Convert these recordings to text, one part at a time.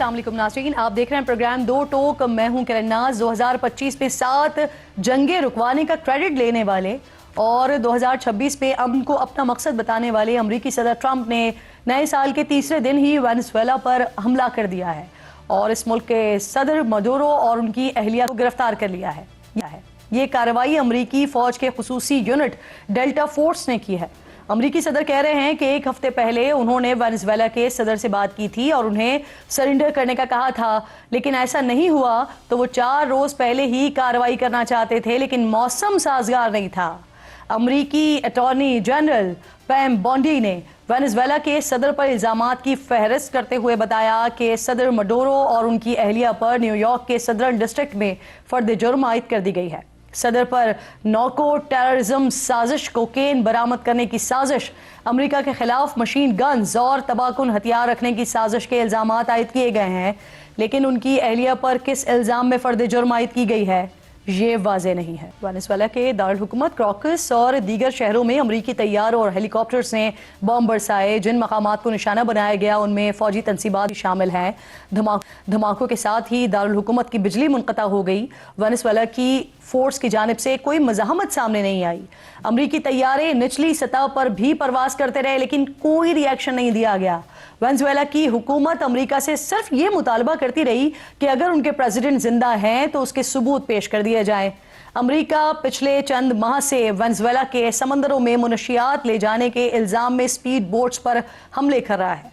السلام علیکم ناظرین، آپ دیکھ رہے ہیں پروگرام دو ٹوک۔ میں ہوں کرن ناز۔ 2025 میں 7 جنگیں رکوانے کا کریڈٹ لینے والے اور 2026 میں امن کو اپنا مقصد بتانے والے امریکی صدر ٹرمپ نے نئے سال کے تیسرے دن ہی وینزویلا پر حملہ کر دیا ہے اور اس ملک کے صدر مڈورو اور ان کی اہلیہ کو گرفتار کر لیا ہے۔ یہ کارروائی امریکی فوج کے خصوصی یونٹ ڈیلٹا فورس نے کی ہے۔ امریکی صدر کہہ رہے ہیں کہ ایک ہفتے پہلے انہوں نے وینزویلا کے صدر سے بات کی تھی اور انہیں سرنڈر کرنے کا کہا تھا، لیکن ایسا نہیں ہوا تو وہ 4 روز پہلے ہی کارروائی کرنا چاہتے تھے، لیکن موسم سازگار نہیں تھا۔ امریکی اٹارنی جنرل پیم بونڈی نے وینزویلا کے صدر پر الزامات کی فہرست کرتے ہوئے بتایا کہ صدر مڈورو اور ان کی اہلیہ پر نیو یارک کے صدرن ڈسٹرکٹ میں فرد جرم عائد کر دی گئی ہے۔ صدر پر نارکو ٹیررزم سازش، کوکین برآمد کرنے کی سازش، امریکہ کے خلاف مشین گنز اور تباہ کن ہتھیار رکھنے کی سازش کے الزامات عائد کیے گئے ہیں، لیکن ان کی اہلیہ پر کس الزام میں فرد جرم عائد کی گئی ہے یہ واضح نہیں ہے۔ وینزویلا کے دارالحکومت کراکس اور دیگر شہروں میں امریکی طیاروں اور ہیلی کاپٹرز نے بم برسائے۔ جن مقامات کو نشانہ بنایا گیا ان میں فوجی تنصیبات شامل ہیں۔ دھماکوں کے ساتھ ہی دارالحکومت کی بجلی منقطع ہو گئی۔ وینزویلا کی فورس کی جانب سے کوئی مزاحمت سامنے نہیں آئی۔ امریکی طیارے نچلی سطح پر بھی پرواز کرتے رہے لیکن کوئی ری ایکشن نہیں دیا گیا۔ وینزویلا کی حکومت امریکہ سے صرف یہ مطالبہ کرتی رہی کہ اگر ان کے پریزیڈنٹ زندہ ہیں تو اس کے ثبوت پیش کر دیے جائیں۔ امریکہ پچھلے چند ماہ سے وینزویلا کے سمندروں میں منشیات لے جانے کے الزام میں اسپیڈ بوٹس پر حملے کر رہا ہے۔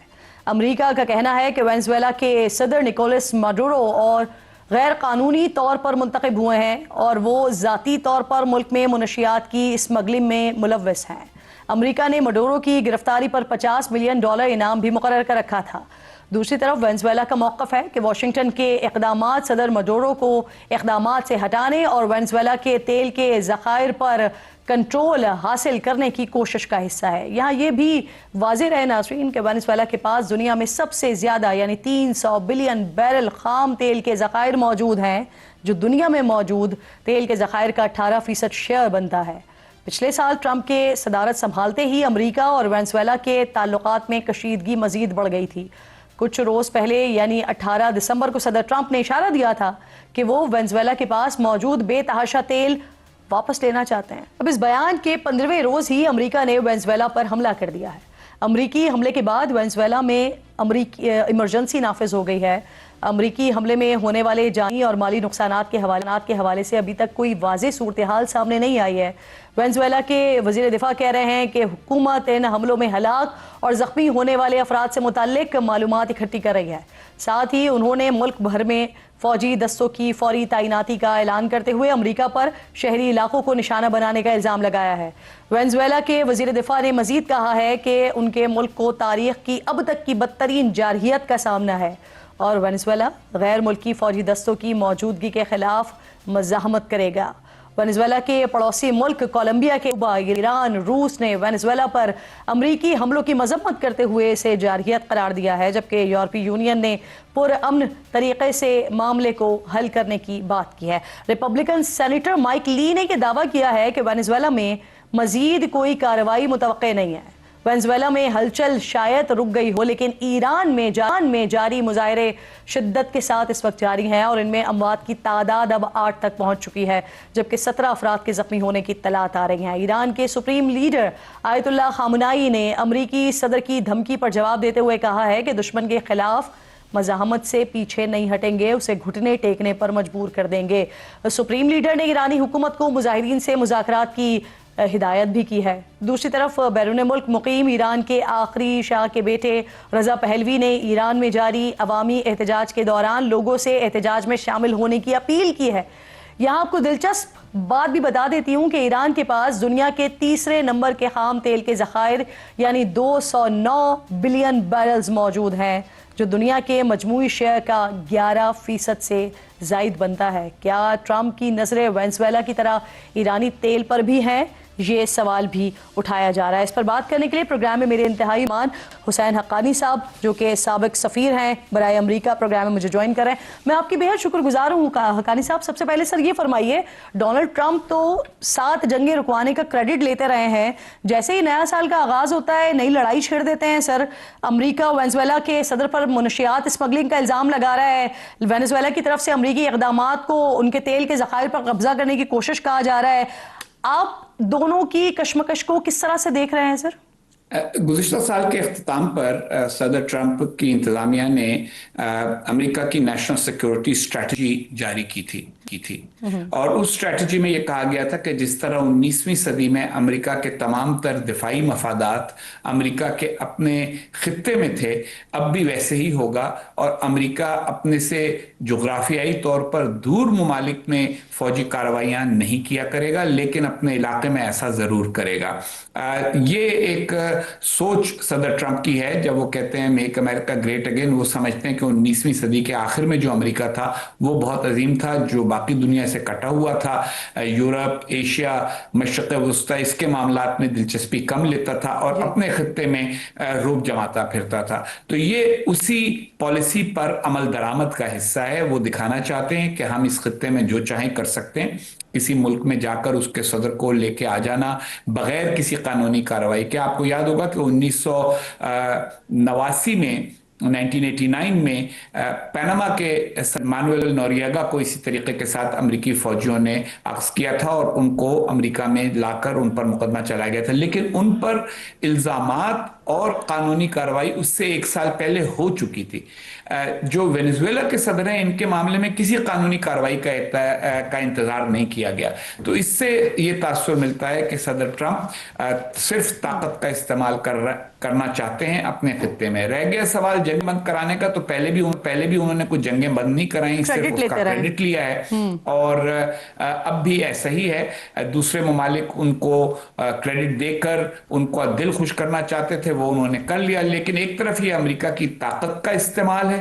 امریکہ کا کہنا ہے کہ وینزویلا کے صدر نکولس مڈورو اور غیر قانونی طور پر منتخب ہوئے ہیں اور وہ ذاتی طور پر ملک میں منشیات کی اسمگلنگ میں ملوث ہیں۔ امریکہ نے مڈورو کی گرفتاری پر $50 ملین انعام بھی مقرر کر رکھا تھا۔ دوسری طرف وینزویلا کا موقف ہے کہ واشنگٹن کے اقدامات صدر مڈورو کو اقدامات سے ہٹانے اور وینزویلا کے تیل کے ذخائر پر کنٹرول حاصل کرنے کی کوشش کا حصہ ہے۔ یہاں یہ بھی واضح رہے ناظرین کہ وینزویلا کے پاس دنیا میں سب سے زیادہ یعنی 300 بلین بیرل خام تیل کے ذخائر موجود ہیں، جو دنیا میں موجود تیل کے ذخائر کا 18% شیئر بنتا ہے۔ پچھلے سال ٹرمپ کے صدارت سنبھالتے ہی امریکہ اور وینزویلا کے تعلقات میں کشیدگی مزید بڑھ گئی تھی۔ کچھ روز پہلے یعنی 18 دسمبر کو صدر ٹرمپ نے اشارہ دیا تھا کہ وہ وینزویلا کے پاس موجود بے تحاشا تیل واپس لینا چاہتے ہیں۔ اب اس بیان کے 15ویں روز ہی امریکہ نے وینزویلا پر حملہ کر دیا ہے۔ امریکی حملے کے بعد وینزویلا میں ایمرجنسی نافذ ہو گئی ہے۔ امریکی حملے میں ہونے والے جانی اور مالی نقصانات کے حوالے سے ابھی تک کوئی واضح صورتحال سامنے نہیں آئی ہے۔ وینزویلا کے وزیر دفاع کہہ رہے ہیں کہ حکومت ان حملوں میں ہلاک اور زخمی ہونے والے افراد سے متعلق معلومات اکٹھی کر رہی ہے۔ ساتھ ہی انہوں نے ملک بھر میں فوجی دستوں کی فوری تعیناتی کا اعلان کرتے ہوئے امریکہ پر شہری علاقوں کو نشانہ بنانے کا الزام لگایا ہے۔ وینزویلا کے وزیر دفاع نے مزید کہا ہے کہ ان کے ملک کو تاریخ کی اب تک کی بدترین جارحیت کا سامنا ہے اور وینزویلا غیر ملکی فوجی دستوں کی موجودگی کے خلاف مزاحمت کرے گا۔ وینزویلا کے پڑوسی ملک کولمبیا کے ایران، روس نے وینزویلا پر امریکی حملوں کی مذمت کرتے ہوئے اسے جارحیت قرار دیا ہے، جبکہ یورپی یونین نے پرامن طریقے سے معاملے کو حل کرنے کی بات کی ہے۔ ریپبلکن سینیٹر مائک لی نے یہ دعویٰ کیا ہے کہ وینزویلا میں مزید کوئی کارروائی متوقع نہیں ہے۔ وینزویلا میں ہلچل شاید رک گئی ہو، لیکن ایران میں جاری مظاہرے شدت کے ساتھ اس وقت جاری ہیں اور ان میں اموات کی تعداد اب 8 تک پہنچ چکی ہے، جبکہ 17 افراد کے زخمی ہونے کی اطلاعات آ رہی ہیں۔ ایران کے سپریم لیڈر آیت اللہ خامنائی نے امریکی صدر کی دھمکی پر جواب دیتے ہوئے کہا ہے کہ دشمن کے خلاف مزاحمت سے پیچھے نہیں ہٹیں گے، اسے گھٹنے ٹیکنے پر مجبور کر دیں گے۔ سپریم لیڈر نے ایرانی حکومت کو مظاہرین سے مذاکرات کی ہدایت بھی کی ہے۔ دوسری طرف بیرون ملک مقیم ایران کے آخری شاہ کے بیٹے رضا پہلوی نے ایران میں جاری عوامی احتجاج کے دوران لوگوں سے احتجاج میں شامل ہونے کی اپیل کی ہے۔ یہاں آپ کو دلچسپ بات بھی بتا دیتی ہوں کہ ایران کے پاس دنیا کے تیسرے نمبر کے خام تیل کے ذخائر یعنی 209 بلین بیرلز موجود ہیں، جو دنیا کے مجموعی شیئر کا 11% سے زائد بنتا ہے. کیا ٹرمپ کی نظریں وینزویلا کی طرح ایرانی تیل پر بھی ہیں؟ یہ سوال بھی اٹھایا جا رہا ہے. اس پر بات کرنے کے لیے پروگرام میں میرے انتہائی مہمان حسین حقانی صاحب جو کہ سابق سفیر ہیں برائے امریکہ پروگرام میں مجھے جوائن کر رہے ہیں. میں آپ کی بے حد شکر گزار ہوں حقانی صاحب. سب سے پہلے سر یہ فرمائیے, ڈونلڈ ٹرمپ تو 7 جنگیں رکوانے کا کریڈٹ لیتے رہے ہیں, جیسے ہی نیا سال کا آغاز ہوتا ہے نئی لڑائی چھیڑ دیتے ہیں سر. امریکہ وینزویلا کے صدر پر منشیات اسمگلنگ کا الزام لگا رہا ہے. وینزویلا کی طرف سے امریکی اقدامات کو ان کے تیل کے ذخائر پر قبضہ کرنے کی کوشش کہا جا رہا ہے. آپ دونوں کی کشمکش کو کس طرح سے دیکھ رہے ہیں سر؟ گزشتہ سال کے اختتام پر صدر ٹرمپ کی انتظامیہ نے امریکہ کی نیشنل سیکیورٹی اسٹریٹجی جاری کی تھی اور اس اسٹریٹجی میں یہ کہا گیا تھا کہ جس طرح 19ویں صدی میں امریکہ کے تمام تر دفاعی مفادات امریکہ کے اپنے خطے میں تھے, اب بھی ویسے ہی ہوگا, اور امریکہ اپنے سے جغرافیائی طور پر دور ممالک میں فوجی کارروائیاں نہیں کیا کرے گا, لیکن اپنے علاقے میں ایسا ضرور کرے گا. یہ ایک سوچ صدر ٹرمپ کی ہے. جب وہ کہتے ہیں میک امریکہ گریٹ اگین, وہ سمجھتے ہیں کہ 19ویں صدی کے آخر میں جو امریکہ تھا وہ بہت عظیم تھا, جو باقی دنیا سے کٹا ہوا تھا. یورپ, ایشیا, مشرق وسطی اس کے معاملات میں دلچسپی کم لیتا تھا اور اپنے خطے میں روب جماتا پھرتا تھا. تو یہ اسی پالیسی پر عمل درآمد کا حصہ ہے. وہ دکھانا چاہتے ہیں کہ ہم اس خطے میں جو چاہیں کر سکتے ہیں. کسی ملک میں جا کر اس کے صدر کو لے کے آ جانا بغیر کسی قانونی کارروائی کے. آپ کو یاد ہوگا کہ 1989 میں 1989 میں پیناما کے مانویل نوریگا کو اسی طریقے کے ساتھ امریکی فوجیوں نے اخذ کیا تھا اور ان کو امریکہ میں لا کر ان پر مقدمہ چلایا گیا تھا, لیکن ان پر الزامات اور قانونی کارروائی اس سے 1 سال پہلے ہو چکی تھی. جو وینزویلا کے صدر ہیں ان کے معاملے میں کسی قانونی کارروائی کا انتظار نہیں کیا گیا. تو اس سے یہ تاثر ملتا ہے کہ صدر ٹرمپ صرف طاقت کا استعمال کرنا چاہتے ہیں اپنے خطے میں. رہ گیا سوال جنگ بند کرانے کا, تو پہلے بھی انہوں نے کچھ جنگیں بند نہیں کرائیں, صرف اس کا کریڈٹ لیا ہے, اور اب بھی ایسا ہی ہے. دوسرے ممالک ان کو کریڈٹ دے کر ان کو دل خوش کرنا چاہتے تھے, وہ انہوں نے کر لیا. لیکن ایک طرف یہ امریکہ کی طاقت کا استعمال ہے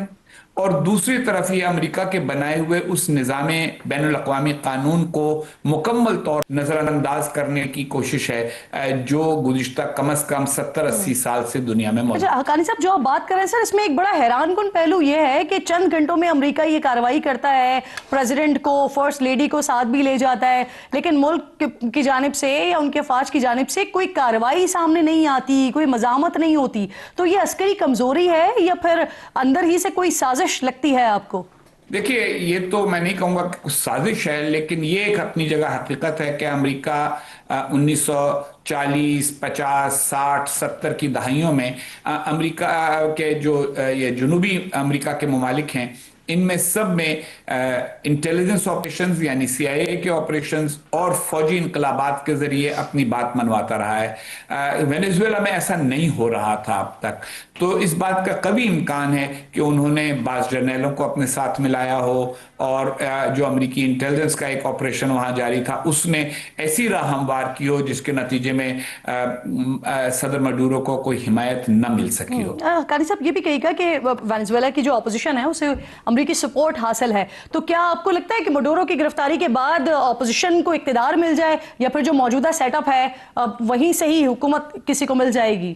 اور دوسری طرف یہ امریکہ کے بنائے ہوئے اس نظام بین الاقوامی قانون کو مکمل طور نظر انداز کرنے کی کوشش ہے جو گزشتہ کم از کم 70-80 سال سے دنیا میں موجود ہے. اچھا حقانی صاحب, جو آپ بات کر رہے ہیں سر, اس میں ایک بڑا حیران کن پہلو یہ ہے کہ چند گھنٹوں میں امریکہ یہ کارروائی کرتا ہے, پریزیڈنٹ کو, فرسٹ لیڈی کو ساتھ بھی لے جاتا ہے, لیکن ملک کی جانب سے یا ان کے افواج کی جانب سے کوئی کارروائی سامنے نہیں آتی, کوئی مزاحمت نہیں ہوتی. تو یہ عسکری کمزوری ہے یا پھر اندر ہی سے کوئی سازش لگتی ہے آپ کو؟ دیکھیے, یہ تو میں نہیں کہوں گا کہ کچھ سازش ہے, لیکن یہ ایک اپنی جگہ حقیقت ہے کہ امریکہ 1940, 50, 60, 70 کی دہائیوں میں امریکہ کے جو یہ جنوبی امریکہ کے ممالک ہیں ان میں سب میں انٹیلیجنس آپریشنز یعنی CIA کے آپریشنز اور فوجی انقلابات کے ذریعے اپنی بات منواتا رہا ہے. وینزویلا میں ایسا نہیں ہو رہا تھا اب تک, تو اس بات کا قوی امکان ہے کہ انہوں نے بعض جرنیلوں کو اپنے ساتھ ملایا ہو اور جو امریکی انٹیلیجنس کا ایک آپریشن وہاں جاری تھا اس نے ایسی راہ ہموار کی ہو جس کے نتیجے میں صدر مڈورو کو کوئی حمایت نہ مل سکی ہو. قاری صاحب, یہ بھی کہے گا کہ وینزویلا کی جو اپوزیشن ہے اسے امریکی سپورٹ حاصل ہے, تو کیا آپ کو لگتا ہے کہ مڈورو کی گرفتاری کے بعد اپوزیشن کو اقتدار مل جائے, یا پھر جو موجودہ سیٹ اپ ہے وہیں سے ہی حکومت کسی کو مل جائے گی؟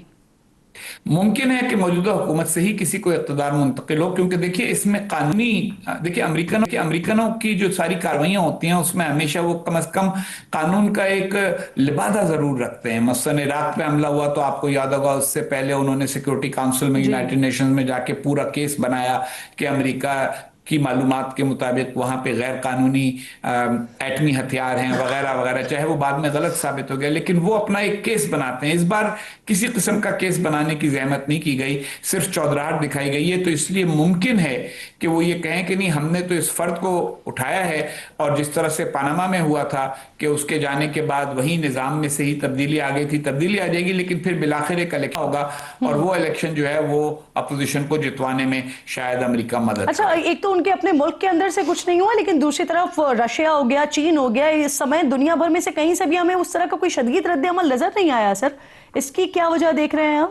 ممکن ہے کہ موجودہ حکومت سے ہی کسی کو اقتدار منتقل ہو, کیونکہ دیکھیے اس میں قانونی, دیکھیے امریکنوں کی جو ساری کاروائیاں ہوتی ہیں اس میں ہمیشہ وہ کم از کم قانون کا ایک لبادہ ضرور رکھتے ہیں. مثلا عراق پہ حملہ ہوا تو آپ کو یاد ہوگا اس سے پہلے انہوں نے سیکیورٹی کاؤنسل میں یونائیٹڈ نیشنز میں جا کے پورا کیس بنایا کہ امریکہ کی معلومات کے مطابق وہاں پہ غیر قانونی ایٹمی ہتھیار ہیں وغیرہ وغیرہ, چاہے وہ بعد میں غلط ثابت ہو گیا, لیکن وہ اپنا ایک کیس بناتے ہیں. اس بار کسی قسم کا کیس بنانے کی زحمت نہیں کی گئی, صرف چودراہٹ دکھائی گئی ہے. تو اس لیے ممکن ہے کہ وہ یہ کہیں کہ نہیں, ہم نے تو اس فرد کو اٹھایا ہے, اور جس طرح سے پاناما میں ہوا تھا کہ اس کے جانے کے بعد وہی نظام میں سے ہی تبدیلی آ گئی تھی, تبدیلی آ جائے گی, لیکن پھر بالآخر ایک الیکشن ہوگا اور وہ الیکشن جو ہے وہ اپوزیشن کو جتوانے میں شاید امریکہ مدد. اچھا, ایک تو ان کے اپنے ملک کے اندر سے کچھ نہیں ہوا, لیکن دوسری طرف رشیا ہو گیا, چین ہو گیا, اس سمے دنیا بھر میں سے کہیں سے بھی ہمیں اس طرح کا کوئی شدید رد عمل نظر نہیں آیا. سر اس کی کیا وجہ دیکھ رہے ہیں آپ؟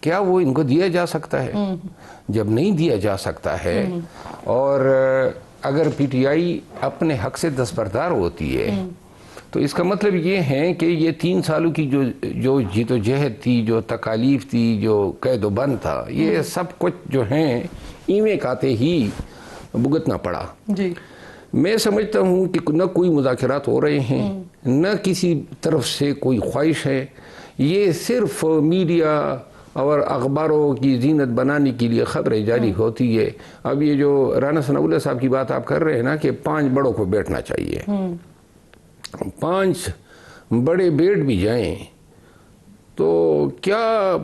کیا وہ ان کو دیا جا سکتا ہے؟ جب نہیں دیا جا سکتا ہے اور اگر پی ٹی آئی اپنے حق سے دستبردار ہوتی ہے تو اس کا مطلب یہ ہے کہ یہ 3 سالوں کی جو جیت و جہد تھی، جو تکالیف تھی، جو قید و بند تھا، یہ سب کچھ جو ہیں ایویں کاتے ہی بھگتنا پڑا. جی میں سمجھتا ہوں کہ نہ کوئی مذاکرات ہو رہے ہیں، نہ کسی طرف سے کوئی خواہش ہے. یہ صرف میڈیا اور اخباروں کی زینت بنانے کے لیے خبریں جاری ہوتی ہے. اب یہ جو رانا ثناء اللہ صاحب کی بات آپ کر رہے ہیں نا کہ 5 بڑوں کو بیٹھنا چاہیے، 5 بڑے بیٹھ بھی جائیں تو کیا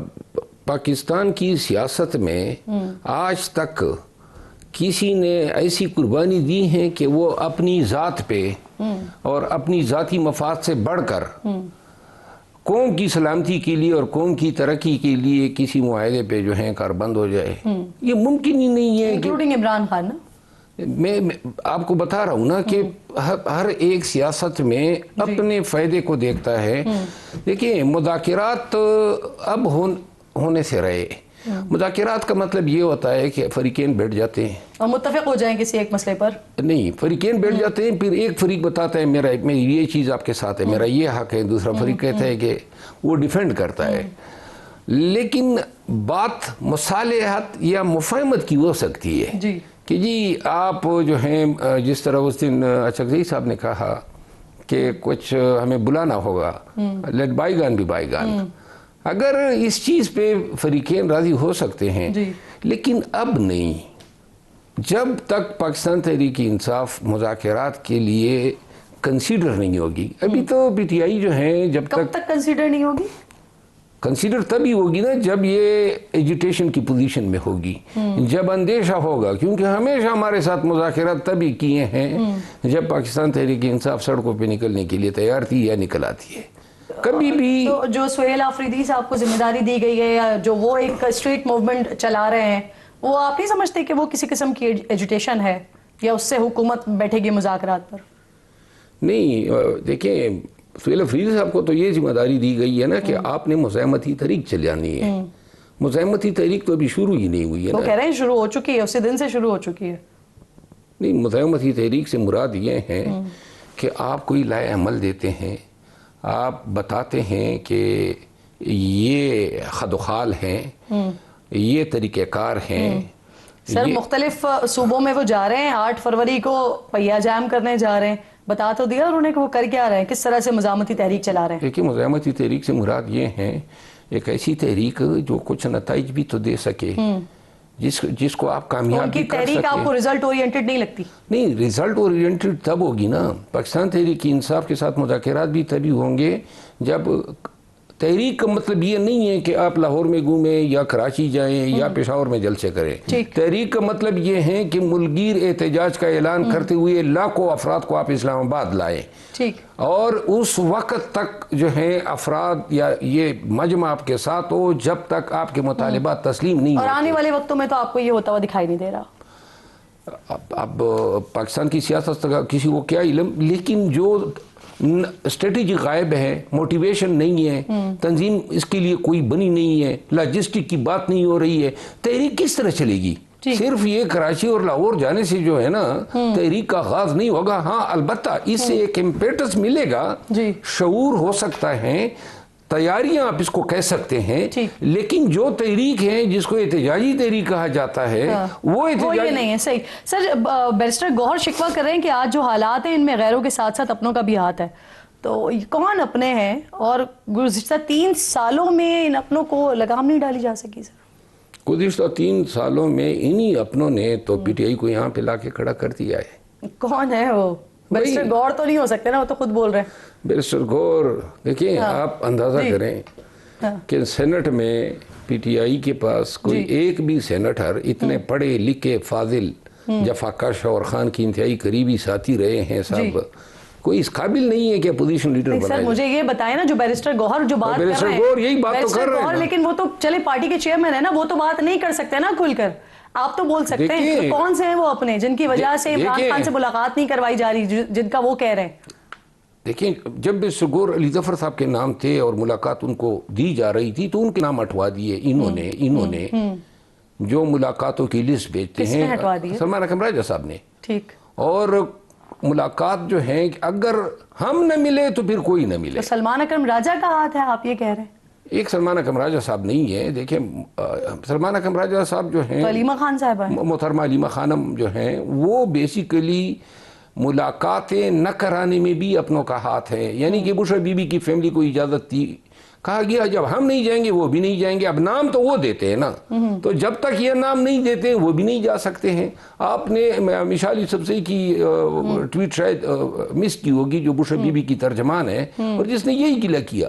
پاکستان کی سیاست میں آج تک کسی نے ایسی قربانی دی ہے کہ وہ اپنی ذات پہ اور اپنی ذاتی مفاد سے بڑھ کر قوم کی سلامتی کے لیے اور قوم کی ترقی کے لیے کسی معاہدے پہ جو ہے کاربند ہو جائے؟ یہ ممکن ہی نہیں ہے. انکلوڈنگ عمران خان. میں آپ کو بتا رہا ہوں نا کہ ہر ایک سیاست میں اپنے فائدے کو دیکھتا ہے. دیکھیں مذاکرات اب ہونے سے رہے. مذاکرات کا مطلب یہ ہوتا ہے کہ فریقین بیٹھ جاتے ہیں اور متفق ہو جائیں کسی ایک مسئلے پر. نہیں، فریقین بیٹھ جاتے ہیں، پھر ایک فریق بتاتا ہے میری یہ چیز آپ کے ساتھ ہے، میرا یہ حق ہے، دوسرا فریق کہتا ہے کہ وہ ڈیفینڈ کرتا ہے. لیکن بات مصالحت یا مفاہمت کی ہو سکتی ہے کہ جی آپ جو ہیں جس طرح اس دن اچکزئی صاحب نے کہا کہ کچھ ہمیں بلانا ہوگا، لیٹ بائی گان بھی بائی گان. اگر اس چیز پہ فریقین راضی ہو سکتے ہیں لیکن اب نہیں. جب تک پاکستان تحریک انصاف مذاکرات کے لیے کنسیڈر نہیں ہوگی، ابھی تو پی ٹی آئی جو ہیں جب تک کنسیڈر نہیں ہوگی، کنسیڈر تبھی ہوگی نا جب یہ ایجیٹیشن کی پوزیشن میں ہوگی، جب اندیشہ ہوگا. کیونکہ ہمیشہ ہمارے ساتھ مذاکرات تبھی کیے ہیں جب پاکستان تحریک انصاف سڑکوں پہ نکلنے کے لیے تیار تھی یا نکل آتی ہے. کبھی بھی جو سہیل آفریدی صاحب کو ذمہ داری دی گئی ہے یا جو وہ ایک اسٹریٹ موومنٹ چلا رہے ہیں، وہ آپ نہیں سمجھتے کہ وہ کسی قسم کی ایجوٹیشن ہے یا اس سے حکومت بیٹھے گی مذاکرات پر؟ نہیں، دیکھیں سہیل آفریدی صاحب کو تو یہ ذمہ داری دی گئی ہے نا کہ آپ نے مزاحمتی تحریک چلانی ہے. مزاحمتی تحریک تو ابھی شروع ہی نہیں ہوئی ہے. وہ کہہ رہے ہیں شروع ہو چکی ہے، اسی دن سے شروع ہو چکی ہے. نہیں، مزاحمتی تحریک سے مراد یہ ہے کہ آپ کوئی لائے عمل دیتے ہیں، آپ بتاتے ہیں کہ یہ خد و خال ہیں، یہ طریقہ کار ہیں. سر مختلف صوبوں میں وہ جا رہے ہیں، 8 فروری کو پہیا جام کرنے جا رہے ہیں. بتا تو دیا انہوں نے کہ وہ کر کیا رہے ہیں، کس طرح سے مزاحمتی تحریک چلا رہے ہیں. دیکھیں مزاحمتی تحریک سے مراد یہ ہے ایک ایسی تحریک جو کچھ نتائج بھی تو دے سکے، جس کو آپ کامیاب بھی کر سکیں. تحریک آپ کو ریزلٹ اورینٹڈ نہیں لگتی؟ نہیں، ریزلٹ اورینٹڈ تب ہوگی نا. پاکستان تحریک انصاف کے ساتھ مذاکرات بھی تبھی ہوں گے جب تحریک کا مطلب یہ نہیں ہے کہ آپ لاہور میں گھومیں یا کراچی جائیں یا پشاور میں جلسے کریں. تحریک کا مطلب یہ ہے کہ ملکگیر احتجاج کا اعلان کرتے ہوئے لاکھوں افراد کو آپ اسلام آباد لائیں اور اس وقت تک جو ہے افراد یا یہ مجمع آپ کے ساتھ ہو جب تک آپ کے مطالبات تسلیم نہیں اور آنے والے وقتوں میں تو آپ کو یہ ہوتا ہوا دکھائی نہیں دے رہا. اب پاکستان کی سیاست کا کسی کو کیا علم، لیکن جو اسٹریٹجی غائب ہے، موٹیویشن نہیں ہے، تنظیم اس کے لیے کوئی بنی نہیں ہے، لاجسٹک کی بات نہیں ہو رہی ہے، تحریک کس طرح چلے گی؟ صرف یہ کراچی اور لاہور جانے سے جو ہے نا تحریک کا آغاز نہیں ہوگا. ہاں البتہ اس سے ایک امپیٹس ملے گا، شعور ہو سکتا ہے، تیاریاں آپ اس کو کہہ سکتے ہیں. لیکن جو تحریک ہے جس کو احتجاجی تحریک کہا جاتا ہے وہ یہ نہیں ہے. صحیح. سر بیرسٹر گوہر شکوہ کر رہے ہیں کہ آج جو حالات ہیں ان میں غیروں کے ساتھ ساتھ اپنوں کا بھی ہاتھ ہے. تو کون اپنے ہیں اور گزشتہ 3 سالوں میں ان اپنوں کو لگام نہیں ڈالی جا سکی؟ سر گزشتہ 3 سالوں میں انہی اپنوں نے تو پی ٹی آئی کو یہاں پہ لا کے کھڑا کر دیا ہے. کون ہے وہ؟ بیرسٹر گوہر تو نہیں ہو سکتے نا، وہ تو خود بول رہے ہیں. بیرسٹر گوہر دیکھیں آپ اندازہ کریں کہ سینٹ میں پی ٹی آئی کے پاس کوئی ایک بھی سینیٹر اتنے پڑھے لکھے فاضل جفاکش اور خان کی انتہائی قریبی ساتھی رہے ہیں سب، کوئی اس قابل نہیں ہے کہ اپوزیشن لیڈر بنائے. سر مجھے یہ بتائیں نا، جو بیرسٹر گوہر جو بات کر رہے ہیں، گوہر یہی بات تو کر رہے ہیں، لیکن وہ تو چلے پارٹی کے چیئرمین ہیں نا، وہ تو بات نہیں کر سکتے نا کھل کر. آپ تو بول سکتے ہیں. کون سے ہیں وہ اپنے جن کی وجہ سے عمران خان سے ملاقات نہیں کروائی جا رہی، جن کا وہ کہہ رہے ہیں؟ دیکھیں جب سگور علی ظفر صاحب کے نام تھے اور ملاقات ان کو دی جا رہی تھی تو ان کے نام ہٹوا دیے انہوں نے جو ملاقاتوں کی لسٹ بھیجتے ہیں سلمان اکرم راجہ صاحب نے. ٹھیک. اور ملاقات جو ہیں اگر ہم نہ ملے تو پھر کوئی نہ ملے. سلمان اکرم راجہ کا ہاتھ ہے آپ یہ کہہ رہے ہیں؟ ایک سلمان اکرم راجہ صاحب نہیں ہے. دیکھیں سلمان اکرم راجہ صاحب جو ہیں علیمہ خان صاحبہ محترمہ علیمہ خانم جو ہیں وہ بیسیکلی ملاقاتیں نہ کرانے میں بھی اپنوں کا ہاتھ ہے. یعنی کہ بش بی بی کی فیملی کو اجازت تھی, کہا گیا جب ہم نہیں جائیں گے وہ بھی نہیں جائیں گے. اب نام تو وہ دیتے ہیں نا, تو جب تک یہ نام نہیں دیتے وہ بھی نہیں جا سکتے ہیں. آپ نے مشال یوسفزئی کی ٹویٹ شاید مس کی ہوگی جو بش بی بی کی ترجمان ہے, اور جس نے یہی گلہ کیا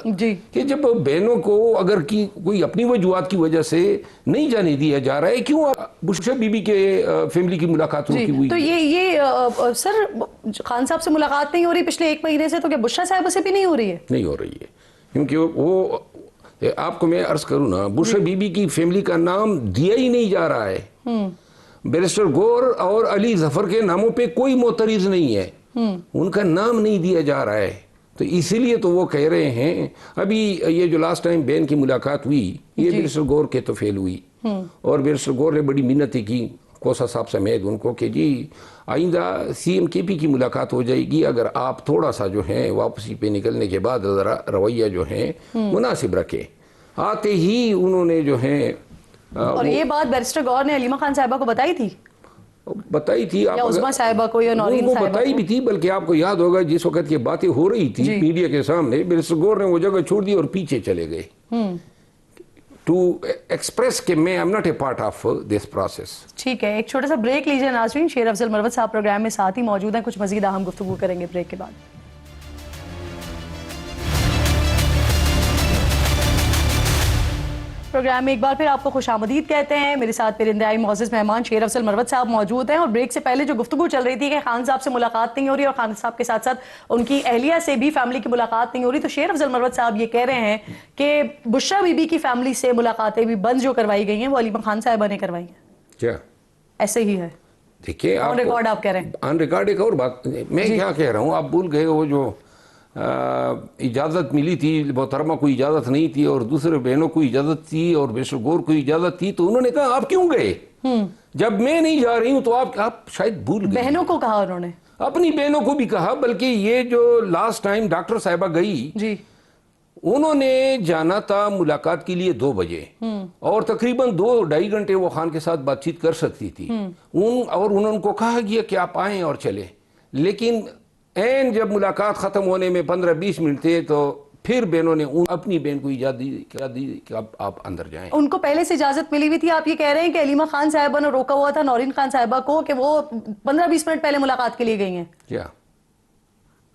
کہ جب بہنوں کو اگر کوئی اپنی وجوہات کی وجہ سے نہیں جانے دیا جا رہا ہے, کیوں بش بی بی کے فیملی کی ملاقات کی ہوئی. تو یہ سر خان صاحب سے ملاقات نہیں ہو رہی پچھلے 1 مہینے سے, تو کیا بشرا صاحبہ سے بھی نہیں ہو رہی ہے؟ نہیں ہو رہی ہے, کیونکہ وہ آپ کو میں عرض کروں نا, بش بی بی کی فیملی کا نام دیا ہی نہیں جا رہا ہے. بیرسٹر گور اور علی ظفر کے ناموں پہ کوئی معترض نہیں ہے, ان کا نام نہیں دیا جا رہا ہے. تو اسی لیے تو وہ کہہ رہے ہیں, ابھی یہ جو لاسٹ ٹائم بین کی ملاقات ہوئی یہ بیرسٹر گور کے تو فیل ہوئی, اور بیرسٹر گور نے بڑی منتیں کی کوسا صاحب سمیت ان کو کہ جی آئندہ سی ایم کے پی کی ملاقات ہو جائے گی, اگر آپ تھوڑا سا جو ہے واپسی پہ نکلنے کے بعد ذرا رویہ جو ہے مناسب رکھیں. آتے ہی انہوں نے جو ہے اور یہ بات بیرسٹر گور نے علیمہ خان صاحبہ کو بتائی تھی یا عظمیٰ صاحبہ کو یا نورین صاحبہ کو بتائی بھی تھی. بلکہ آپ کو یاد ہوگا جس وقت یہ باتیں ہو رہی تھی میڈیا کے سامنے, بیرسٹر گور نے وہ جگہ چھوڑ دی اور پیچھے چلے گئے ٹو ایکسپریس کہ میں am not a part of this process. ٹھیک ہے, ایک چھوٹا سا بریک لیجیے ناظرین. شیر افضل مروت صاحب پروگرام میں ساتھ ہی موجود ہیں, کچھ مزید اہم گفتگو کریں گے بریک کے بعد. پروگرام میں ایک بار پھر آپ کو خوش آمدید کہتے ہیں. میرے ساتھ پرندائی معزز مہمان شیر افضل مروت صاحب موجود ہیں, اور بریک سے پہلے جو گفتگو چل رہی تھی کہ خان صاحب سے ملاقات نہیں ہو رہی اور خان صاحب کے ساتھ ساتھ ان کی اہلیہ سے بھی فیملی کی ملاقات نہیں ہو رہی, تو شیر افضل مروت صاحب یہ کہہ رہے ہیں کہ بشرا بی بی کی فیملی سے ملاقاتیں بھی بند جو کروائی گئی ہیں وہ علیمہ خان صاحبہ نے کروائی ہیں. کیا ایسے ہی ہے؟ دیکھیں آن ریکارڈ آپ کہہ رہے ہیں. آن ریکارڈ ایک اور بات میں کیا کہہ رہا ہوں, آپ بھول گئے وہ جو اجازت ملی تھی, محترمہ کو اجازت نہیں تھی اور دوسرے بہنوں کو اجازت تھی اور بیرسٹر گور کو اجازت تھی, تو انہوں نے کہا آپ کیوں گئے جب میں نہیں جا رہی ہوں. تو آپ شاید بھول گئے. بہنوں کو کہا انہوں نے, اپنی بہنوں کو بھی کہا. بلکہ یہ جو لاسٹ ٹائم ڈاکٹر صاحبہ گئی جی انہوں نے جانا تھا ملاقات کے لیے 2 بجے, اور تقریباً 2-2.5 گھنٹے وہ خان کے ساتھ بات چیت کر سکتی تھی, اور انہوں کو کہا گیا کہ آپ آئیں اور چلیں. لیکن این جب ملاقات ختم ہونے میں 15-20 منٹ تھے تو پھر بہنوں نے اپنی بہن کو اجازت دی کہ اب آپ اندر جائیں. ان کو پہلے سے اجازت ملی ہوئی تھی. آپ یہ کہہ رہے ہیں کہ علیمہ خان صاحبہ نے روکا ہوا تھا نورین خان صاحبہ کو کہ وہ 15-20 منٹ پہلے ملاقات کے لیے گئی ہیں؟ کیا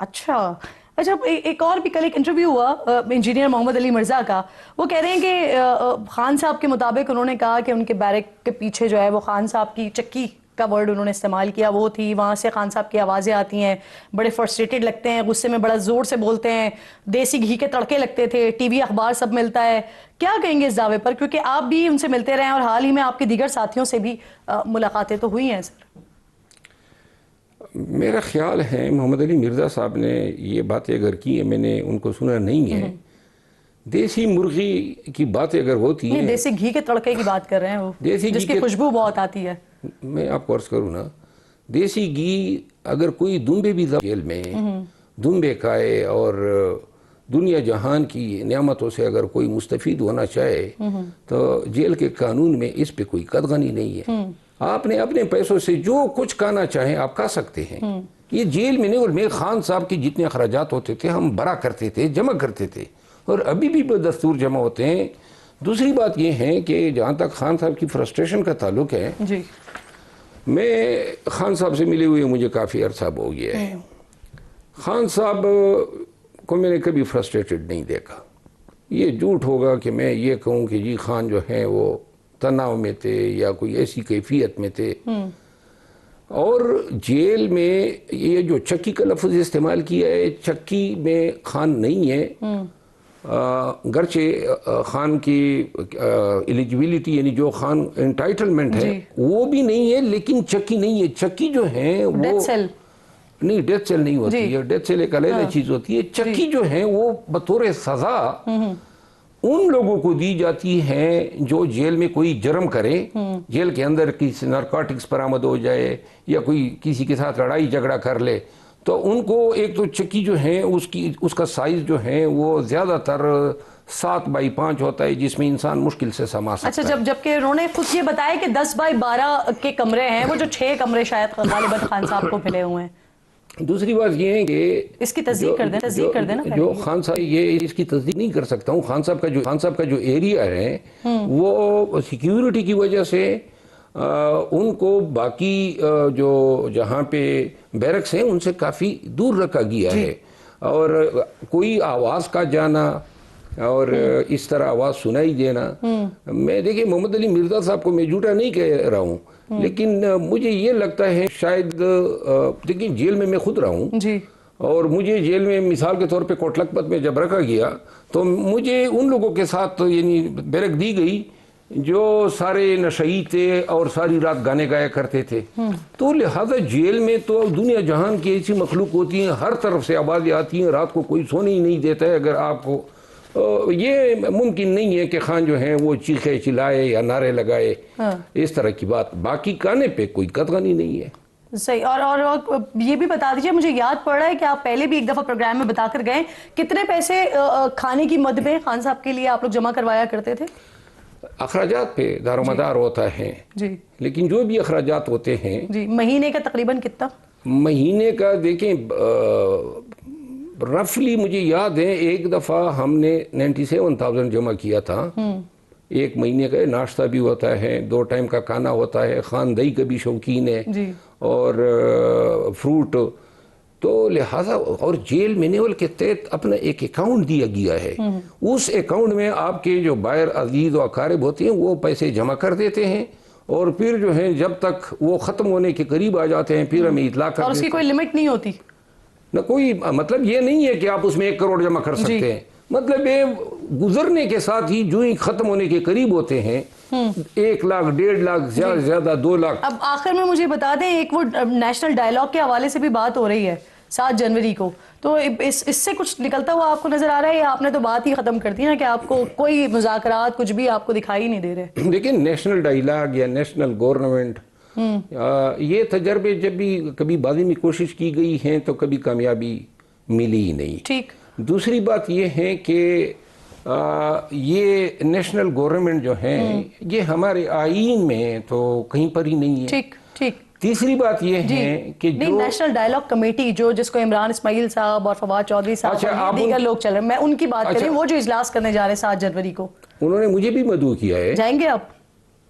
اچھا. ایک اور بھی کل ایک انٹرویو ہوا انجینئر محمد علی مرزا کا, وہ کہہ رہے ہیں کہ خان صاحب کے مطابق انہوں نے کہا کہ ان کے بیرک کے پیچھے جو ہے وہ خان صاحب کی چکی کا ورڈ انہوں نے استعمال کیا وہ تھی, وہاں سے خان صاحب کی آوازیں آتی ہیں, بڑے فرسٹریٹڈ لگتے ہیں, غصے میں بڑا زور سے بولتے ہیں, دیسی گھی کے تڑکے لگتے تھے, ٹی وی اخبار سب ملتا ہے. کیا کہیں گے اس دعوے پر, کیونکہ آپ بھی ان سے ملتے رہے ہیں اور حال ہی میں آپ کے دیگر ساتھیوں سے بھی ملاقاتیں تو ہوئی ہیں سر؟ میرا خیال ہے محمد علی مرزا صاحب نے یہ باتیں اگر کی ہیں, میں نے ان کو سنا نہیں ہے. دیسی مرغی کی باتیں اگر ہوتی ہیں, دیسی گھی کے تڑکے کی بات کر رہے ہیں وہ, جس کی خوشبو بہت آتی ہے. میں آپ کو عرض کروں نا, دیسی گھی اگر کوئی دمبے بھی جیل میں دمبے کھائے اور دنیا جہان کی نعمتوں سے اگر کوئی مستفید ہونا چاہے تو جیل کے قانون میں اس پہ کوئی قدغنی نہیں ہے. آپ نے اپنے پیسوں سے جو کچھ کھانا چاہیں آپ کھا سکتے ہیں. یہ جیل میں نہیں, اور میں خان صاحب کے جتنے اخراجات ہوتے تھے ہم بھرا کرتے تھے, جمع کرتے تھے, اور ابھی بھی دستور جمع ہوتے ہیں. دوسری بات یہ ہے کہ جہاں تک خان صاحب کی فرسٹریشن کا تعلق ہے, میں خان صاحب سے ملے ہوئے مجھے کافی عرصہ ہو گیا ہے. خان صاحب کو میں نے کبھی فرسٹریٹڈ نہیں دیکھا. یہ جھوٹ ہوگا کہ میں یہ کہوں کہ جی خان جو ہیں وہ تناؤ میں تھے یا کوئی ایسی کیفیت میں تھے. اور جیل میں یہ جو چکی کا لفظ استعمال کیا ہے, چکی میں خان نہیں ہے. گرچہ خان کی ایلیجیبلٹی یعنی جو خان انٹائٹلمنٹ ہے وہ بھی نہیں ہے, لیکن چکی نہیں ہے. چکی جو ہے وہ نہیں ڈیتھ سیل نہیں ہوتی ہے، ڈیتھ سیل ایک علیحدہ چیز ہوتی ہے. چکی جو ہیں وہ بطور سزا ان لوگوں کو دی جاتی ہیں جو جیل میں کوئی جرم کرے، جیل کے اندر کسی نارکوٹکس برآمد ہو جائے یا کوئی کسی کے ساتھ لڑائی جھگڑا کر لے، تو ان کو ایک تو چکی جو ہے اس کا سائز جو ہے وہ زیادہ تر 7x5 ہوتا ہے، جس میں انسان مشکل سے سما سکتا ہے. اچھا، جبکہ انہوں نے خود یہ بتایا کہ 10x12 کے کمرے ہیں، وہ جو 6 کمرے شاید غالباً خان صاحب کو ملے ہوئے ہیں. دوسری بات یہ ہے کہ اس کی تصدیق کر دیں نا جو خان صاحب، یہ اس کی تصدیق نہیں کر سکتا ہوں. خان صاحب کا جو ایریا ہے وہ سیکیورٹی کی وجہ سے ان کو باقی جو جہاں پہ بیرکس ہیں ان سے کافی دور رکھا گیا ہے، اور کوئی آواز کا جانا اور اس طرح آواز سنائی دینا. میں دیکھیں محمد علی مرزا صاحب کو میں جھوٹا نہیں کہہ رہا ہوں، لیکن مجھے یہ لگتا ہے شاید، دیکھیں جیل میں خود رہا ہوں جی، اور مجھے جیل میں مثال کے طور پہ کوٹ لکھپت میں جب رکھا گیا تو مجھے ان لوگوں کے ساتھ یعنی بیرک دی گئی جو سارے نشئی تھے اور ساری رات گانے گایا کرتے تھے. تو لہذا جیل میں تو دنیا جہان کی ایسی مخلوق ہوتی ہیں، ہر طرف سے آوازیں آتی ہیں، رات کو کوئی سونے ہی نہیں دیتا ہے. اگر آپ کو یہ ممکن نہیں ہے کہ خان جو ہیں وہ چیخے چلائے یا نعرے لگائے، اس طرح کی بات. باقی کانے پہ کوئی قدغنی نہیں ہے. صحیح. اور یہ بھی بتا دیجئے، مجھے یاد پڑ رہا ہے کہ آپ پہلے بھی ایک دفعہ پروگرام میں بتا کر گئے، کتنے پیسے کھانے کی مد میں خان صاحب کے لیے آپ لوگ جمع کروایا کرتے تھے؟ اخراجات پہ دار و مدار ہوتا ہے جی، لیکن جو بھی اخراجات ہوتے ہیں جی مہینے کا تقریباً کتنا؟ مہینے کا دیکھیں رفلی مجھے یاد ہے ایک دفعہ ہم نے 97,000 جمع کیا تھا. ایک مہینے کا ناشتہ بھی ہوتا ہے، 2 ٹائم کا کھانا ہوتا ہے، خان دہی کا بھی شوقین ہے اور فروٹ. تو لہٰذا اور جیل مینیول کے تحت اپنا ایک اکاؤنٹ دیا گیا ہے، اس اکاؤنٹ میں آپ کے جو باہر عزیز و اقارب ہوتے ہیں وہ پیسے جمع کر دیتے ہیں، اور پھر جو ہے جب تک وہ ختم ہونے کے قریب آ جاتے ہیں پھر ہمیں اطلاع کر دیتے ہیں. اور اس کی کوئی لمٹ نہیں ہوتی؟ نہ کوئی مطلب یہ نہیں ہے کہ آپ اس میں 1 کروڑ جمع کر سکتے ہیں. مطلب یہ گزرنے کے ساتھ ہی جو ہی ختم ہونے کے قریب ہوتے ہیں 1 لاکھ 1.5 لاکھ زیادہ سے زیادہ 2 لاکھ. اب آخر میں مجھے بتا دیں، ایک وہ نیشنل ڈائیلاگ کے حوالے سے بھی بات ہو رہی ہے 7 جنوری کو، تو اس سے کچھ نکلتا ہوا آپ کو نظر آ رہا ہے یا آپ نے تو بات ہی ختم کر دی نا کہ آپ کو کوئی مذاکرات کچھ بھی آپ کو دکھائی نہیں دے رہے؟ دیکھیں نیشنل ڈائیلاگ یا نیشنل گورنمنٹ، یہ تجربے جب بھی کبھی بازی میں کوشش کی گئی ہیں تو کبھی کامیابی ملی ہی نہیں. ٹھیک. دوسری بات یہ ہے کہ یہ نیشنل گورنمنٹ جو ہے یہ ہمارے آئین میں تو کہیں پر ہی نہیں ہے. ٹھیک ٹھیک. تیسری بات یہ ہے کہ جو نیشنل ڈائیلاگ کمیٹی جس کو عمران اسماعیل صاحب اور فواد چودھری صاحب اور دیگر لوگ چل رہے ہیں، میں ان کی بات کریں، وہ جو اجلاس کرنے جا رہے ہیں 7 جنوری کو، انہوں نے مجھے بھی مدعو کیا ہے. جائیں گے آپ؟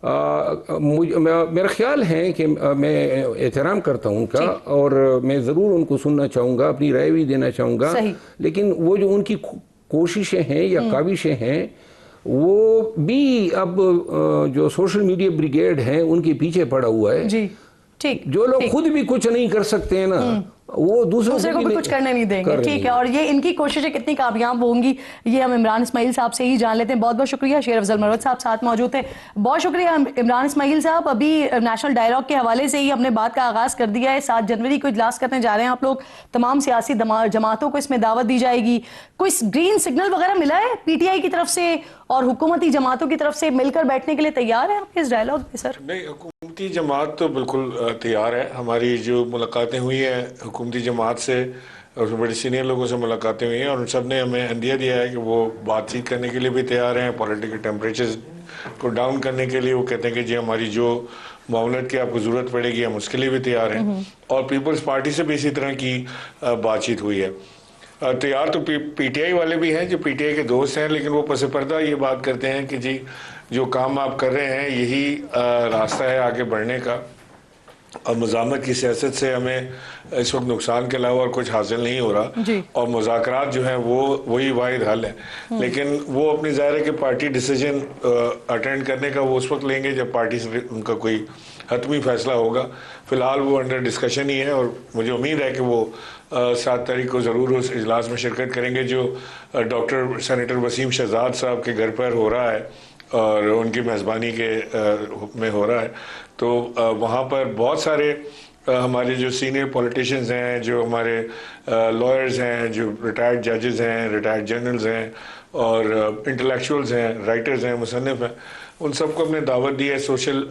میرا خیال ہے کہ میں احترام کرتا ہوں ان کا، اور میں ضرور ان کو سننا چاہوں گا، اپنی رائے بھی دینا چاہوں گا. لیکن وہ جو ان کی کوششیں ہیں یا کاوشیں ہیں وہ بھی اب جو سوشل میڈیا بریگیڈ ہیں ان کے پیچھے پڑا ہوا ہے. جی ٹھیک. جو لوگ خود بھی کچھ نہیں کر سکتے ہیں نا وہ دوسرے کو بھی کچھ کرنے نہیں دیں گے. ٹھیک ہے. اور یہ ان کی کوششیں کتنی کامیاب ہوں گی یہ ہم عمران اسماعیل صاحب سے ہی جان لیتے ہیں. بہت بہت شکریہ. شیر افضل مروت صاحب ساتھ موجود تھے. بہت شکریہ عمران اسماعیل صاحب. ابھی نیشنل ڈائیلاگ کے حوالے سے ہی ہم نے بات کا آغاز کر دیا ہے. 7 جنوری کو اجلاس کرنے جا رہے ہیں آپ لوگ. تمام سیاسی جماعتوں کو اس میں دعوت دی جائے گی. کوئی گرین سگنل وغیرہ ملا ہے پی ٹی آئی کی طرف سے اور حکومتی جماعتوں کی طرف سے مل کر بیٹھنے کے لیے تیار ہیں آپ اس ڈائیلاگ میں؟ سر نہیں، حکومتی جماعت تو بالکل تیار ہے. ہماری جو ملاقاتیں ہوئی ہیں حکومتی جماعت سے اور بڑے سینئر لوگوں سے ملاقاتیں ہوئی ہیں، اور ان سب نے ہمیں عندیہ دیا ہے کہ وہ بات چیت کرنے کے لیے بھی تیار ہیں. پولیٹیکل ٹیمپریچر کو ڈاؤن کرنے کے لیے وہ کہتے ہیں کہ جی ہماری جو معاونت کی آپ کو ضرورت پڑے گی ہم اس کے لیے بھی تیار ہیں. اور پیپلز پارٹی سے بھی اسی طرح کی بات چیت ہوئی ہے. تیار تو پی ٹی آئی والے بھی ہیں جو پی ٹی آئی کے دوست ہیں، لیکن وہ پس پردہ یہ بات کرتے ہیں کہ جی جو کام آپ کر رہے ہیں یہی راستہ ہے آگے بڑھنے کا، اور مزاحمت کی سیاست سے ہمیں اس وقت نقصان کے علاوہ اور کچھ حاصل نہیں ہو رہا، اور مذاکرات جو ہیں وہی واحد حل ہے. لیکن وہ اپنی ظاہر ہے کہ پارٹی ڈیسیجن اٹینڈ کرنے کا وہ اس وقت لیں گے جب پارٹی سے ان کا کوئی حتمی فیصلہ ہوگا. فی الحال وہ انڈر ڈسکشن ہی ہے، اور مجھے امید ہے کہ وہ 7 تاریخ کو ضرور اس اجلاس میں شرکت کریں گے جو ڈاکٹر سینیٹر وسیم شہزاد صاحب کے گھر پر ہو رہا ہے اور ان کی میزبانی کے میں ہو رہا ہے. تو وہاں پر بہت سارے ہمارے جو سینئر پولیٹیشنز ہیں، جو ہمارے لائرز ہیں، جو ریٹائرڈ ججز ہیں، ریٹائرڈ جنرلز ہیں، اور انٹلیکچوئلز ہیں، رائٹرز ہیں، مصنف ہیں، ان سب کو ہم نے دعوت دی ہے، سوشل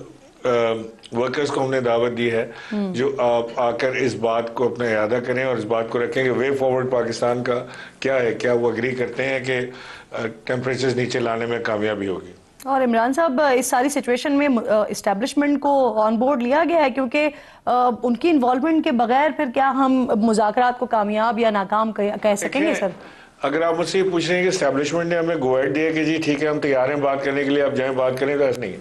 ورکرز کو ہم نے دعوت دی ہے، جو آپ آ کر اس بات کو اپنا اعادہ کریں اور اس بات کو رکھیں کہ وے فارورڈ پاکستان کا کیا ہے، کیا وہ اگری کرتے ہیں کہ ٹیمپریچرز نیچے لانے میں کامیابی ہوگی۔ اور عمران صاحب، اس ساری سچویشن میں اسٹیبلشمنٹ کو آن بورڈ لیا گیا ہے، کیونکہ ان کی انوالومنٹ کے بغیر پھر کیا ہم مذاکرات کو کامیاب یا ناکام کہہ سکیں گے سر؟ اگر آپ مجھ سے یہ پوچھ رہے ہیں کہ اسٹیبلشمنٹ نے ہمیں گو ایڈ دیا کہ جی ٹھیک ہے ہم تیار ہیں بات کرنے کے لیے، آپ جائیں بات کریں، تو ایسا نہیں ہے۔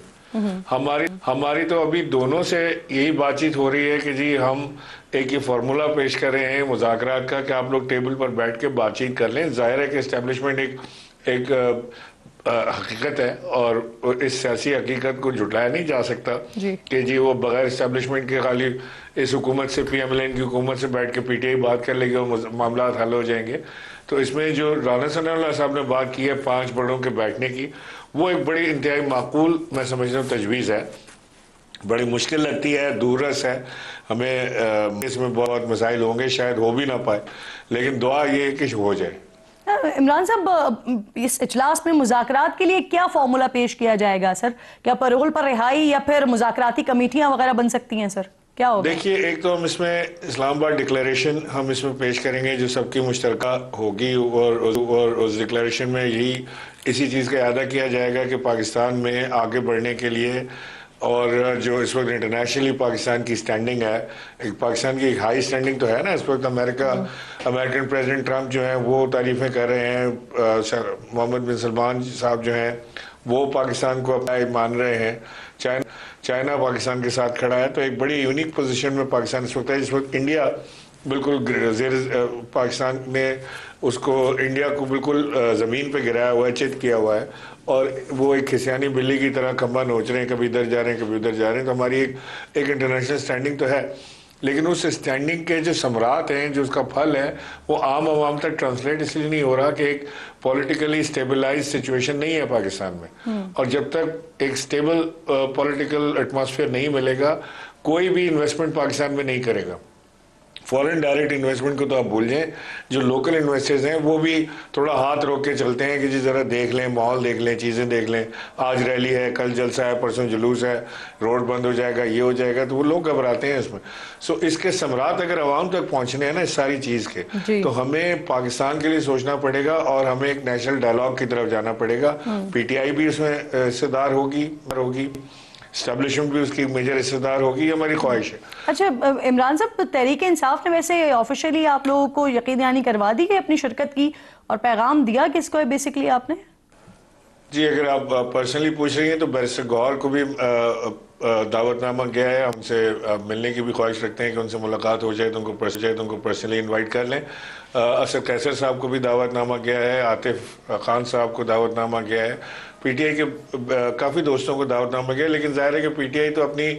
ہماری تو ابھی دونوں سے یہی بات چیت ہو رہی ہے کہ جی ہم ایک یہ فارمولا پیش کر رہے ہیں مذاکرات کا کہ آپ لوگ ٹیبل پر بیٹھ کے بات چیت کر لیں۔ ظاہر ہے کہ اسٹیبلشمنٹ ایک حقیقت ہے، اور اس سیاسی حقیقت کو جھٹلایا نہیں جا سکتا کہ جی وہ بغیر اسٹیبلشمنٹ کے خالی اس حکومت سے، پی ایم ایل این کی حکومت سے بیٹھ کے پی ٹی آئی بات کر لے گی اور معاملات حل ہو جائیں گے۔ تو اس میں جو رانا ثناء اللہ صاحب نے بات کی ہے 5 بڑوں کے بیٹھنے کی، وہ ایک بڑی انتہائی معقول میں سمجھتا ہوں تجویز ہے، بڑی مشکل لگتی ہے، دور رس ہے، ہمیں اس میں بہت مسائل ہوں گے، شاید ہو بھی نہ پائے، لیکن دعا یہ ہے کہ ہو جائے۔ عمران صاحب، اس اجلاس میں مذاکرات کے لیے کیا فارمولا پیش کیا جائے گا سر؟ کیا پیرول پر رہائی یا پھر مذاکراتی کمیٹیاں وغیرہ بن سکتی ہیں سر؟ کیا ہوگا؟ دیکھیے، ایک تو ہم اس میں اسلام آباد ڈکلیریشن ہم اس میں پیش کریں گے جو سب کی مشترکہ ہوگی، اور اس ڈکلیریشن میں اسی چیز کا اعادہ کیا جائے گا کہ پاکستان میں آگے بڑھنے کے لیے، اور جو اس وقت انٹرنیشنلی پاکستان کی سٹینڈنگ ہے، پاکستان کی ایک ہائی سٹینڈنگ تو ہے نا اس وقت، امریکن پریزیڈنٹ ٹرمپ جو ہیں وہ تعریفیں کر رہے ہیں، محمد بن سلمان صاحب جو ہیں وہ پاکستان کو اپنا مان رہے ہیں، چائنا پاکستان کے ساتھ کھڑا ہے، تو ایک بڑی یونیک پوزیشن میں پاکستان اس وقت ہے، جس وقت انڈیا بالکل زیر پاکستان نے اس کو، انڈیا کو بالکل زمین پہ گرایا ہوا ہے، چت کیا ہوا ہے، اور وہ ایک کھسیانی بلی کی طرح کھمبا نوچ رہے ہیں، کبھی ادھر جا رہے ہیں کبھی ادھر جا رہے ہیں۔ تو ہماری ایک انٹرنیشنل سٹینڈنگ تو ہے، لیکن اس سٹینڈنگ کے جو ثمرات ہیں، جو اس کا پھل ہے، وہ عام عوام تک ٹرانسلیٹ اس لیے نہیں ہو رہا کہ ایک پولیٹیکلی سٹیبلائز سچویشن نہیں ہے پاکستان میں، اور جب تک ایک سٹیبل پولیٹیکل ایٹماسفیئر نہیں ملے گا، کوئی بھی انویسٹمنٹ پاکستان میں نہیں کرے گا۔ فورن ڈائریکٹ انویسٹمنٹ کو تو آپ بھول جائیں، جو لوکل انویسٹرز ہیں وہ بھی تھوڑا ہاتھ روک کے چلتے ہیں کہ جی ذرا دیکھ لیں، ماحول دیکھ لیں، چیزیں دیکھ لیں، آج ریلی ہے، کل جلسہ ہے، پرسوں جلوس ہے، روڈ بند ہو جائے گا، یہ ہو جائے گا، تو وہ لوگ گھبراتے ہیں اس میں۔ سو اس کے ثمرات اگر عوام تک پہنچنے ہیں نا اس ساری چیز کے، تو ہمیں پاکستان کے لیے سوچنا پڑے گا، اور ہمیں ایک نیشنل ڈائلاگ کی طرف جانا پڑے گا۔ پی ٹی آئی بھی اس میں حصہ دار ہوگی، اسٹیبلشمنٹ بھی اس کی میجر حصہ دار ہوگی، یہ ہماری خواہش ہے۔ اچھا عمران صاحب، تحریک انصاف نے ویسے آفیشلی آپ لوگوں کو یقین دہانی کروا دی کہ اپنی شرکت کی، اور پیغام دیا کس کو ہے بیسیکلی آپ نے؟ جی، اگر آپ پرسنلی پوچھ رہی ہیں تو بیرسٹر گوہر کو بھی دعوت نامہ گیا ہے، ہم سے ملنے کی بھی خواہش رکھتے ہیں کہ ان سے ملاقات ہو جائے تو ان کو پرسنلی انوائٹ کر لیں۔ اسد قیصر صاحب کو بھی دعوت نامہ گیا ہے، عاطف خان صاحب کو دعوت نامہ گیا ہے، پی ٹی آئی کے کافی دوستوں کو دعوت نامہ گیا ہے، لیکن ظاہر ہے کہ پی ٹی آئی تو اپنی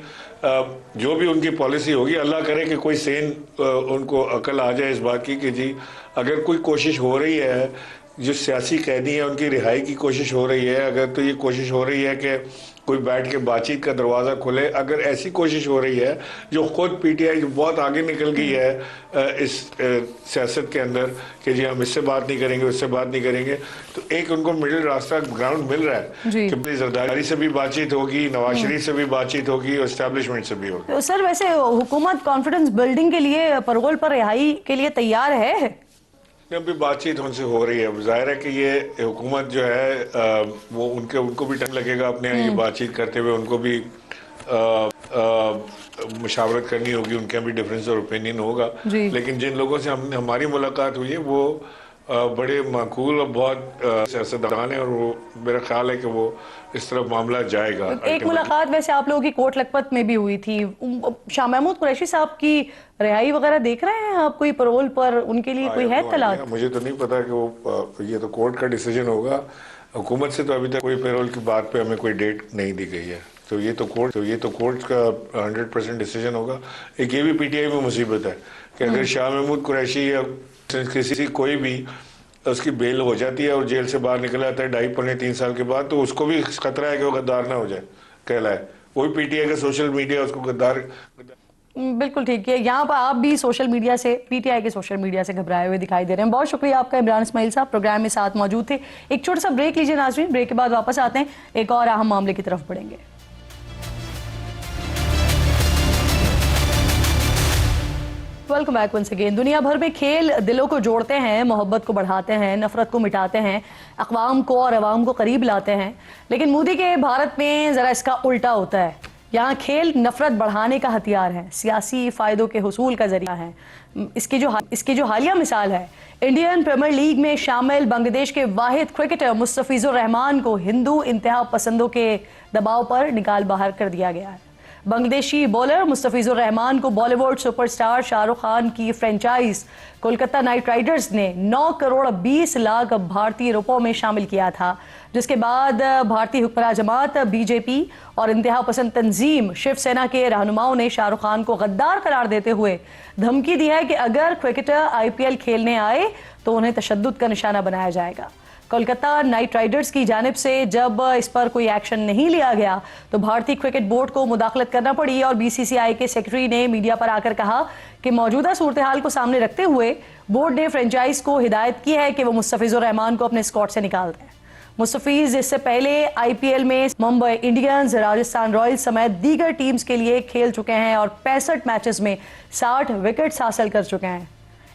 جو بھی ان کی پالیسی ہوگی، اللہ کرے کہ کوئی سین ان کو عقل آ جائے اس بات کی کہ جی اگر کوئی کوشش ہو رہی ہے، جو سیاسی قیدی ہیں ان کی رہائی کی کوشش ہو رہی ہے، اگر تو یہ کوشش ہو رہی ہے کہ کوئی بیٹھ کے بات چیت کا دروازہ کھلے، اگر ایسی کوشش ہو رہی ہے جو خود پی ٹی آئی بہت آگے نکل گئی ہے اس سیاست کے اندر کہ جی ہم اس سے بات نہیں کریں گے، اس سے بات نہیں کریں گے، تو ایک ان کو مڈل راستہ گراؤنڈ مل رہا ہے کہ اپنی زرداری سے بھی بات چیت ہوگی، نواز شریف سے بھی بات چیت ہوگی، اور اسٹیبلشمنٹ سے بھی ہوگی۔ سر ویسے حکومت کانفیڈنس بلڈنگ کے لیے پیرول پر رہائی کے لیے تیار ہے؟ ابھی بات چیت ان سے ہو رہی ہے، ظاہر ہے کہ یہ حکومت جو ہے وہ ان کو بھی ٹائم لگے گا اپنے یہ بات چیت کرتے ہوئے، ان کو بھی مشاورت کرنی ہوگی، ان کا بھی ڈفرینس اور اوپینین ہوگا، لیکن جن لوگوں سے ہماری ملاقات ہوئی ہے وہ بڑے معقول اور بہت سیاستدان ہیں، اور وہ میرا خیال ہے کہ وہ اس طرف معاملہ جائے گا۔ ایک ملاقات ویسے آپ لوگوں کی کوٹ لکھپت میں بھی ہوئی تھی، شاہ محمود قریشی صاحب کی رہائی وغیرہ دیکھ رہے ہیں آپ کوئی پرول پر؟ ان کے لیے کوئی ہے اطلاع؟ مجھے تو نہیں پتا کہ وہ، یہ تو کورٹ کا ڈیسیجن ہوگا، حکومت سے تو ابھی تک کوئی پیرول کی بات پہ ہمیں کوئی ڈیٹ نہیں دی گئی ہے، تو یہ تو کورٹ کا 100% ڈیسیجن ہوگا۔ ایک یہ بھی پی ٹی آئی میں مصیبت ہے کہ اگر شاہ محمود قریشی یا کسی کوئی بھی اس کی بیل ہو جاتی ہے اور جیل سے باہر نکل آتا ہے 2.5 پونے 3 سال کے بعد، تو اس کو بھی خطرہ ہے کہ وہ غدار نہ ہو جائے، کہلائے، وہی پی ٹی آئی کا سوشل میڈیا اس کو غدار بالکل ٹھیک ہے. یہاں پر آپ بھی سوشل میڈیا سے پی ٹی آئی کے سوشل میڈیا سے گھبرائے ہوئے دکھائی دے رہے ہیں. بہت شکریہ آپ کا عمران اسماعیل صاحب, پروگرام میں ساتھ موجود تھے. ایک چھوٹا سا بریک لیجیے ناظرین, بریک کے بعد واپس آتے ہیں, ایک اور اہم معاملے کی طرف بڑھیں گے. Welcome back once again. دنیا بھر میں کھیل دلوں کو جوڑتے ہیں, محبت کو بڑھاتے ہیں, نفرت کو مٹاتے ہیں, اقوام کو اور عوام کو قریب لاتے ہیں. لیکن مودی کے بھارت میں ذرا اس کا الٹا ہوتا ہے. یہاں کھیل نفرت بڑھانے کا ہتھیار ہے, سیاسی فائدوں کے حصول کا ذریعہ ہے. اس کی جو حالیہ مثال ہے, انڈین پریمیئر لیگ میں شامل بنگلہ دیش کے واحد کرکٹر مستفیض الرحمان کو ہندو انتہا پسندوں کے دباؤ پر نکال باہر کر دیا گیا ہے. بنگلہ دیشی بولر مستفیض الرحمان کو بالی would super star Shah Rukh Khan کی فرینچائز کولکتہ نائٹ رائڈرز نے 9 کروڑ 20 لاکھ بھارتی روپوں میں شامل کیا تھا, جس کے بعد بھارتی حکمراں جماعت بی جے پی اور انتہا پسند تنظیم شیو سینا کے رہنماؤں نے شاہ رخ خان کو غدار قرار دیتے ہوئے دھمکی دی ہے کہ اگر کرکٹر آئی پی ایل کھیلنے آئے تو انہیں تشدد کا نشانہ بنایا جائے گا. کولکتہ نائٹ رائڈرز کی جانب سے جب اس پر کوئی ایکشن نہیں لیا گیا تو بھارتی کرکٹ بورڈ کو مداخلت کرنا پڑی, اور بی سی سی آئی کے سیکرٹری نے میڈیا پر آ کر کہا کہ موجودہ صورتحال کو سامنے رکھتے ہوئے بورڈ نے فرینچائز کو ہدایت کی ہے کہ وہ مستفیض الرحمان کو اپنے اسکواڈ سے نکال دیں. مستفیض اس سے پہلے آئی پی ایل میں ممبئی انڈینز, راجستھان رائلز سمیت دیگر ٹیمز کے لیے کھیل چکے ہیں اور 65 میچز میں 60 وکٹس حاصل کر چکے ہیں.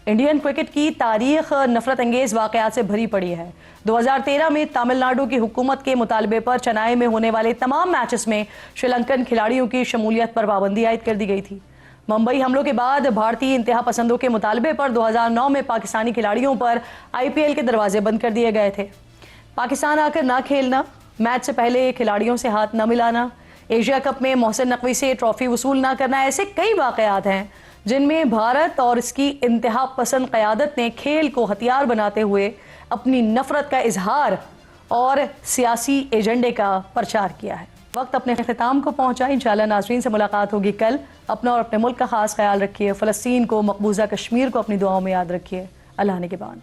انڈین کرکٹ کی تاریخ نفرت انگیز واقعات سے بھری پڑی ہے. 2013 میں تامل ناڈو کی حکومت کے مطالبے پر چنائی میں ہونے والے تمام میچز میں شری لنکن کھلاڑیوں کی شمولیت پر پابندی عائد کر دی گئی تھی. ممبئی حملوں کے بعد بھارتی انتہا پسندوں کے مطالبے پر 2009 میں پاکستانی کھلاڑیوں پر آئی پی ایل کے دروازے بند کر دیے گئے تھے. پاکستان آ کر نہ کھیلنا, میچ سے پہلے کھلاڑیوں سے ہاتھ نہ ملانا, ایشیا کپ میں محسن نقوی سے ٹرافی وصول نہ کرنا, ایسے کئی واقعات ہیں جن میں بھارت اور اس کی انتہا پسند قیادت نے کھیل کو ہتھیار بناتے ہوئے اپنی نفرت کا اظہار اور سیاسی ایجنڈے کا پرچار کیا ہے. وقت اپنے اختتام کو پہنچا. انشاءاللہ ناظرین سے ملاقات ہوگی کل. اپنا اور اپنے ملک کا خاص خیال رکھیے. فلسطین کو, مقبوضہ کشمیر کو اپنی دعاؤں میں یاد رکھیے. اللہ نگہبان.